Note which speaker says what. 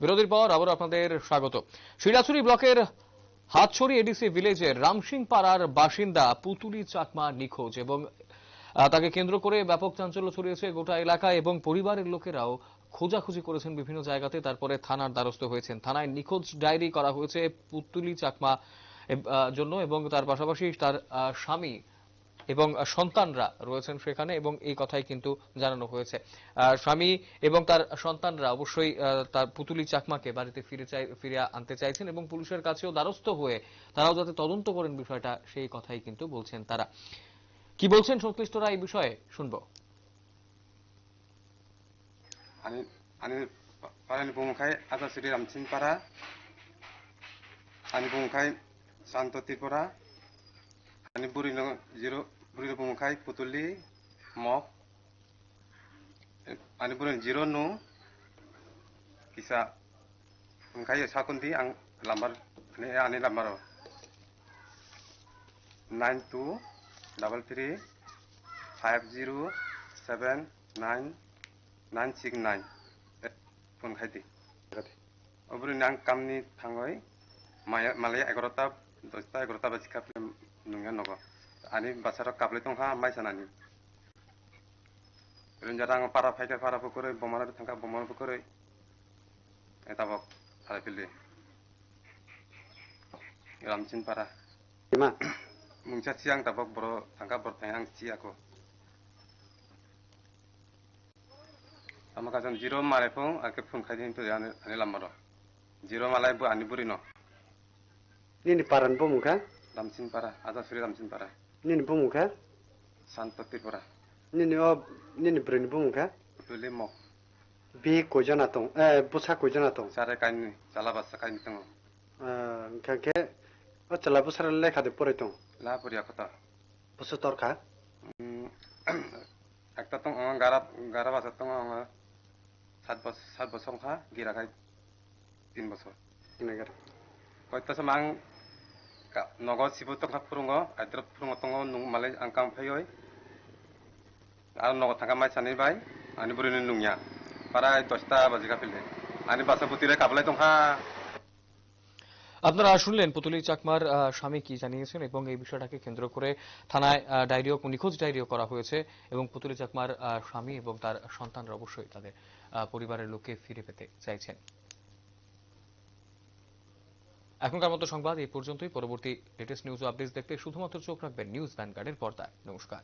Speaker 1: বিরতির পর আবার আপনাদের স্বাগত। শিলাছড়ি ব্লকের হাতছড়ি এডিসি ভিলেজের রামসিং পাড়ার বাসিন্দা পুতুলি চাকমা নিখোঁজ এবং তাকে কেন্দ্র করে ব্যাপক চাঞ্চল্য ছড়িয়েছে গোটা এলাকায় এবং পরিবারের লোকেরাও খোঁজাখুঁজি করেছেন বিভিন্ন জায়গাতে, তারপরে থানার দ্বারস্থ হয়েছেন। থানায় নিখোঁজ ডায়েরি করা হয়েছে পুতুলি চাকমা জন্য এবং তার পাশাপাশি তার স্বামী এবং সন্তানরা রয়েছেন সেখানে এবং এই কথাই কিন্তু জানানো হয়েছে। স্বামী এবং তার সন্তানরা অবশ্যই তার পুতুলি চাকমাকে বাড়িতে ফিরে আনতে চাইছেন এবং পুলিশের কাছেও দ্বারস্থ হয়ে তারাও যাতে তদন্ত করেন বিষয়টা, সেই কথাই কিন্তু বলছেন তারা। কি বলছেন সংশ্লিষ্টরা এই বিষয়ে শুনবো।
Speaker 2: Ani bungkai atas Sri Ramsin Para, ani bungkai Santo Tipura, ani Burino Zero Burino bungkai Putuli Mok, ani Burino Zero Nu, kisah bungkai Sakundi ang lambar ani lambar 9233507969 bungkai di. Obro nang kamni thangoi malaya 11টা বাজিকা নুঙ্গা নগ ani basara kaple tongha mai sanani renjarang para phaika para pukore bomara thangka bomar pukore etabok thare pili Ramsin Para
Speaker 3: Ima
Speaker 2: mungcha siang tabok boro thangka bor thang si ako amaka jan zero mare phone ake phone khai to ani lamaro zero malai bu ani burino
Speaker 3: nini paran pemuka,
Speaker 2: Ramsin Para ada Sri Ramsin Para
Speaker 3: nini pemuka,
Speaker 2: Santo Tipura
Speaker 3: nini berini pemuka,
Speaker 2: Putuli Mok
Speaker 3: bi kojana tong, busa kojana tong,
Speaker 2: sare kaini sala basa kaini tengo
Speaker 3: kake, cala busa lekha de pore tong,
Speaker 2: la puria kota
Speaker 3: busa torka,
Speaker 2: একটা তো গারা বাজার তো 7 বছর খা গিরা খাই 3 বছর
Speaker 3: negar,
Speaker 2: কয়টা সমাং নগদ সিবু তো খা ফুরুঙ্গ আইত্র ফুরুঙ্গ তঙ্গ নুং মালে আংকাম ফাইয় আর নগদ থাকা মাই সানি বাই আনি বুরিনি নুংয়া প্রায় 10টা বাজে কাপিলে আনি বাসাপতিরে কাবলাই তংখা।
Speaker 1: আপনারা শুনলেন পুতুলি চাকমার স্বামী কি জানিয়েছেন এবং এই বিষয়টাকে কেন্দ্র করে থানায় নিখোঁজ ডায়েরিও করা হয়েছে এবং পুতুলি চাকমার স্বামী এবং তার সন্তানরা অবশ্যই তাদের পরিবারের লোককে ফিরে পেতে চাইছেন। এখনকার মতো সংবাদ এই পর্যন্তই। পরবর্তী লেটেস্ট নিউজ ও আপডেটস দেখতে শুধুমাত্র চোখ রাখবেন নিউজ ভ্যানগার্ডের পর্দায়। নমস্কার।